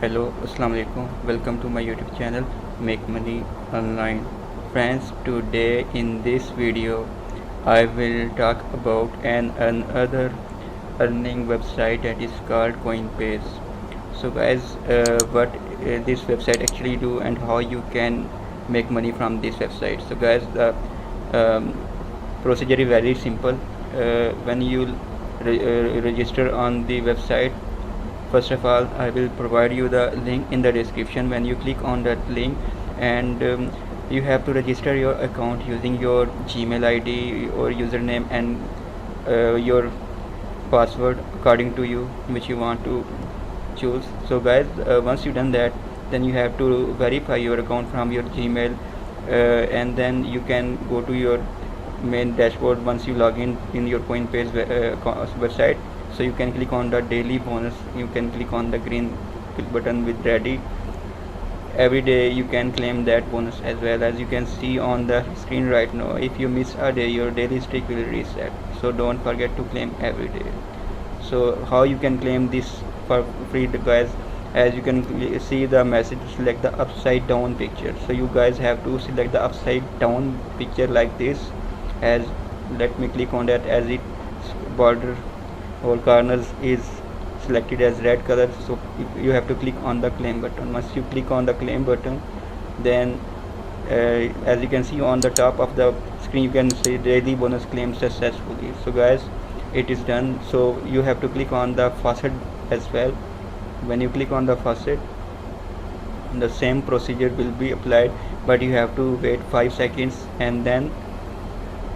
Hello, Assalamu alaikum. Welcome to my YouTube channel Make Money Online. Friends, today in this video I will talk about another earning website that is called Coinbase. So guys, what this website actually do and how you can make money from this website. So guys, the um, procedure is very simple. When you register on the website, first of all I will provide you the link in the description. When you click on that link, and you have to register your account using your Gmail ID or username and your password according to you which you want to choose. So guys, once you done that, then you have to verify your account from your Gmail, and then you can go to your main dashboard once you log in your Coinbase website. So you can click on the daily bonus, you can click on the green button with ready. Every day you can claim that bonus, as well as you can see on the screen right now. If you miss a day, your daily streak will reset, so don't forget to claim every day. So how you can claim this for free, guys? As you can see the message, select the upside down picture. So you guys have to select the upside down picture like this. As let me click on that, as its border or corners is selected as red color. So you have to click on the claim button. Once you click on the claim button, then as you can see on the top of the screen, you can say daily bonus claimed successfully. So guys, it is done. So you have to click on the faucet as well. When you click on the faucet, the same procedure will be applied, but you have to wait 5 seconds, and then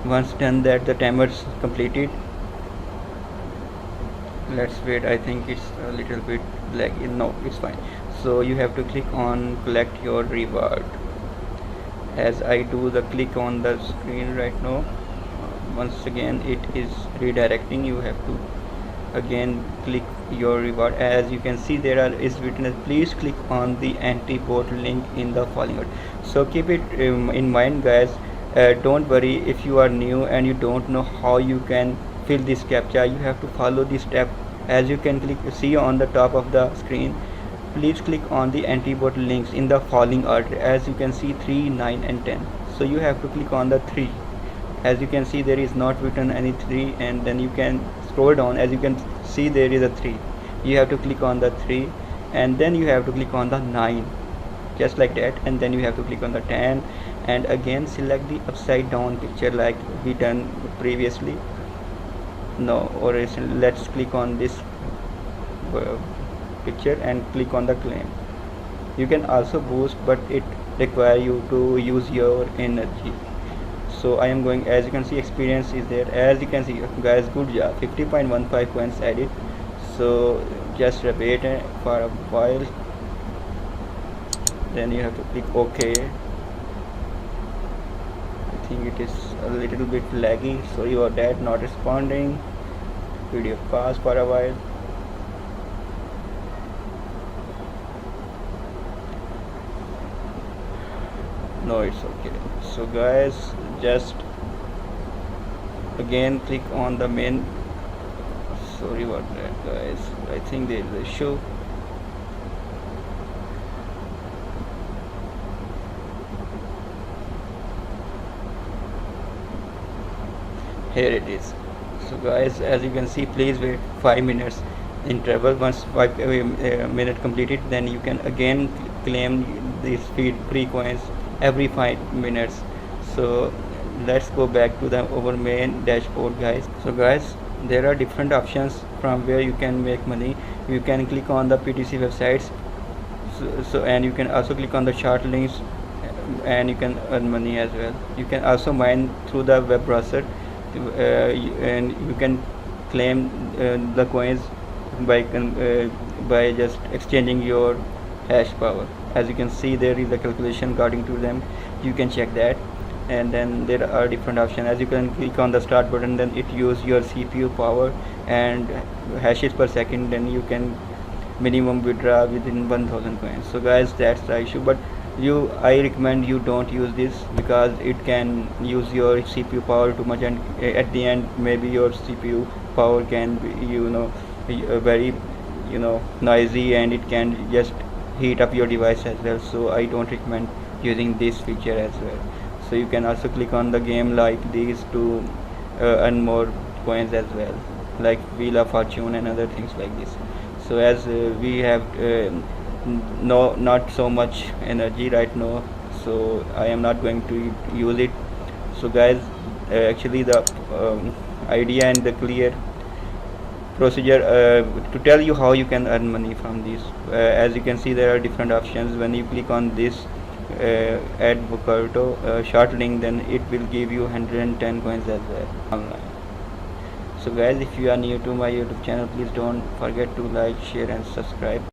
once done that, the timer is completed. Let's wait. I think it's a little bit laggy. No, it's fine. So you have to click on collect your reward. As I do the click on the screen right now, once again it is redirecting. You have to again click your reward. As you can see, there is written as please click on the anti-bot link in the following order. So keep it in mind, guys. Don't worry if you are new and you don't know how you can fill this captcha. You have to follow this step. As you can see on the top of the screen, please click on the anti-bot links in the following order. As you can see, 3, 9 and 10. So you have to click on the 3. As you can see, there is not written any 3, and then you can scroll down. As you can see, there is a 3. You have to click on the 3, and then you have to click on the 9, just like that, and then you have to click on the 10, and again select the upside down picture like we done previously. No, or let's click on this picture and click on the claim. You can also boost, but it require you to use your energy. So I am going, as you can see, experience is there. As you can see, guys, good job, 50.15 points added. So just wait for a while, then you have to click OK. I think it is a little bit laggy, sorry about that, not responding. Video pause for a while. No, it's okay. So guys, just again click on the main. Sorry about that, guys, I think there is an issue. Here it is. So guys, as you can see, please wait 5 minutes interval. Once 5 minute completed, then you can again claim these free coins every 5 minutes. So let's go back to our main dashboard, guys. So guys, there are different options from where you can make money. You can click on the PTC websites, so and you can also click on the chart links, and you can earn money as well. You can also mine through the web browser, and you can claim the coins by just exchanging your hash power. As you can see, there is a calculation according to them. You can check that, and then there are different options. As you can click on the start button, then it use your CPU power and hashes per second, then you can minimum withdraw within 1000 coins. So guys, that's the issue, but I recommend you don't use this because it can use your CPU power too much, and at the end maybe your CPU power can be very noisy, and it can just heat up your device as well, so I don't recommend using this feature as well. So you can also click on the game like these to earn more coins as well, like Wheel of Fortune and other things like this. So as we have no not so much energy right now, so I am not going to use it. So guys, actually the idea and the clear procedure to tell you how you can earn money from this. As you can see, there are different options. When you click on this advocato short link, then it will give you 110 coins as well online. So guys, if you are new to my YouTube channel, please don't forget to like, share and subscribe.